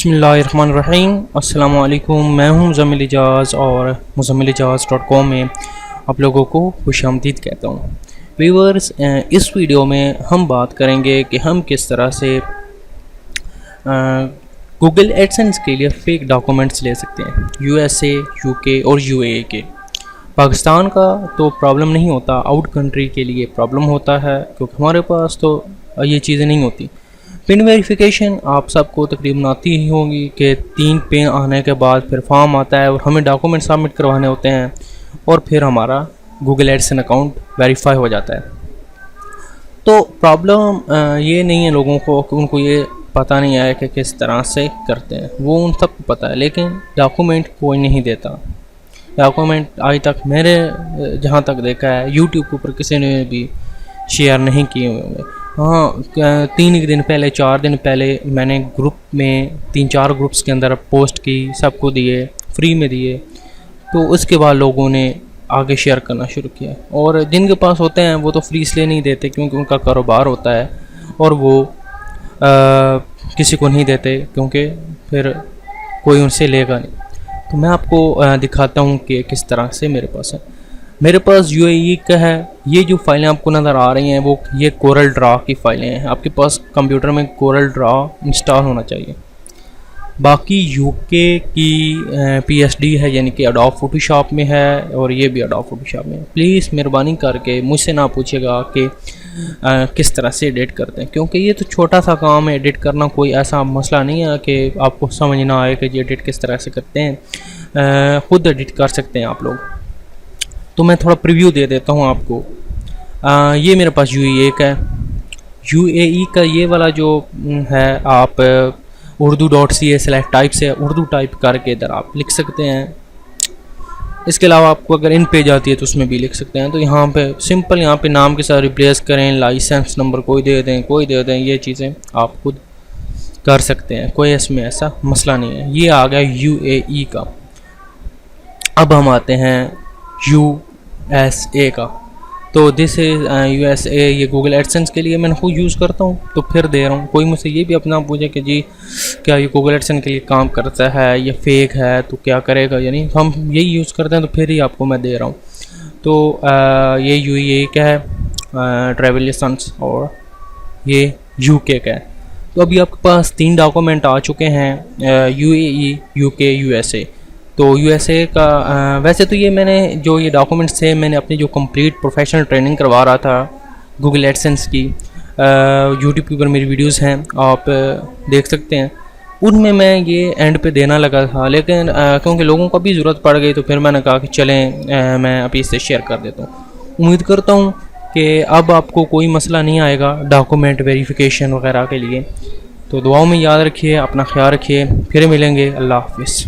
बिस्मिल्लाहिर्रहमानिर्रहीम। अस्सलामु अलैकुम। मैं हूं मुज़म्मिल इजाज़ और muzammilijaaz.com में आप लोगों को खुशामदीद कहता हूं। व्यूअर्स, इस वीडियो में हम बात करेंगे कि हम किस तरह से गूगल एडसेंस के लिए फ़ेक डॉक्यूमेंट्स ले सकते हैं। USA, UK और UAE के। पाकिस्तान का तो प्रॉब्लम नहीं होता, आउट कंट्री के लिए प्रॉब्लम होता है क्योंकि हमारे पास तो ये चीज़ें नहीं होती। पिन वेरिफिकेशन आप सबको तकरीबन आती ही होगी कि 3 पिन आने के बाद फिर फॉर्म आता है और हमें डॉक्यूमेंट सबमिट करवाने होते हैं और फिर हमारा गूगल एडसेंस अकाउंट वेरीफाई हो जाता है। तो प्रॉब्लम ये नहीं है लोगों को कि उनको ये पता नहीं है कि किस तरह से करते हैं, वो उन सबको पता है, लेकिन डॉक्यूमेंट कोई नहीं देता। डॉक्यूमेंट आज तक मैंने जहाँ तक देखा है यूट्यूब के ऊपर किसी ने भी शेयर नहीं किए हुए होंगे। हाँ, 3 दिन पहले 4 दिन पहले मैंने ग्रुप में 3-4 ग्रुप्स के अंदर पोस्ट की, सबको दिए, फ्री में दिए। तो उसके बाद लोगों ने आगे शेयर करना शुरू किया और जिनके पास होते हैं वो तो फ्री इसलिए नहीं देते क्योंकि उनका कारोबार होता है और वो किसी को नहीं देते क्योंकि फिर कोई उनसे लेगा नहीं। तो मैं आपको दिखाता हूँ कि किस तरह से मेरे पास है। मेरे पास UAE का है। ये जो फाइलें आपको नज़र आ रही हैं वो ये कोरल ड्रा की फाइलें हैं। आपके पास कंप्यूटर में कोरल ड्रा इंस्टॉल होना चाहिए। बाकी UK की PSD है, यानी कि एडोब फोटोशॉप में है और ये भी एडोब फोटोशॉप में है। प्लीज़ मेहरबानी करके मुझसे ना पूछेगा कि किस तरह से एडिट करते हैं, क्योंकि ये तो छोटा सा काम है। एडिट करना कोई ऐसा मसला नहीं है कि आपको समझ ना आए कि एडिट किस तरह से करते हैं। ख़ुद एडिट कर सकते हैं आप लोग। तो मैं थोड़ा प्रीव्यू दे देता हूँ आपको। ये मेरे पास UAE का है। UAE का ये वाला जो है, आप urdu.ca/type से उर्दू टाइप करके इधर आप लिख सकते हैं। इसके अलावा आपको अगर इन पेज आती है तो उसमें भी लिख सकते हैं। तो यहाँ पे सिंपल यहाँ पे नाम के साथ रिप्लेस करें, लाइसेंस नंबर कोई दे दें, ये चीज़ें आप खुद कर सकते हैं, कोई इसमें ऐसा मसला नहीं है। ये आ गया UAE का। अब हम आते हैं USA का। तो दिस इज़ USA। ये गूगल एडसेंस के लिए मैंने खुद यूज़ करता हूँ तो फिर दे रहा हूँ। कोई मुझसे ये भी अपना पूछे कि जी क्या ये गूगल एडसेंस के लिए काम करता है, ये फेक है तो क्या करेगा, यानी हम यही यूज़ करते हैं तो फिर ही आपको मैं दे रहा हूँ। तो ये UAE का है ट्रैवल लाइसेंस और ये UK का है। तो अभी आपके पास 3 डॉक्यूमेंट आ चुके हैं, UAE, UK, USA। तो USA का वैसे तो ये मैंने जो ये डॉक्यूमेंट्स थे मैंने अपनी जो कंप्लीट प्रोफेशनल ट्रेनिंग करवा रहा था गूगल एडसेंस की, यूट्यूब के ऊपर मेरी वीडियोस हैं, आप देख सकते हैं। उनमें मैं ये एंड पे देना लगा था, लेकिन क्योंकि लोगों को भी ज़रूरत पड़ गई तो फिर मैंने कहा कि चलें मैं अभी इससे शेयर कर देता हूँ। उम्मीद करता हूँ कि अब आपको कोई मसला नहीं आएगा डॉक्यूमेंट वेरिफिकेशन वगैरह के लिए। तो दुआओं में याद रखिए, अपना ख्याल रखिए, फिर मिलेंगे। अल्लाह हाफिज़।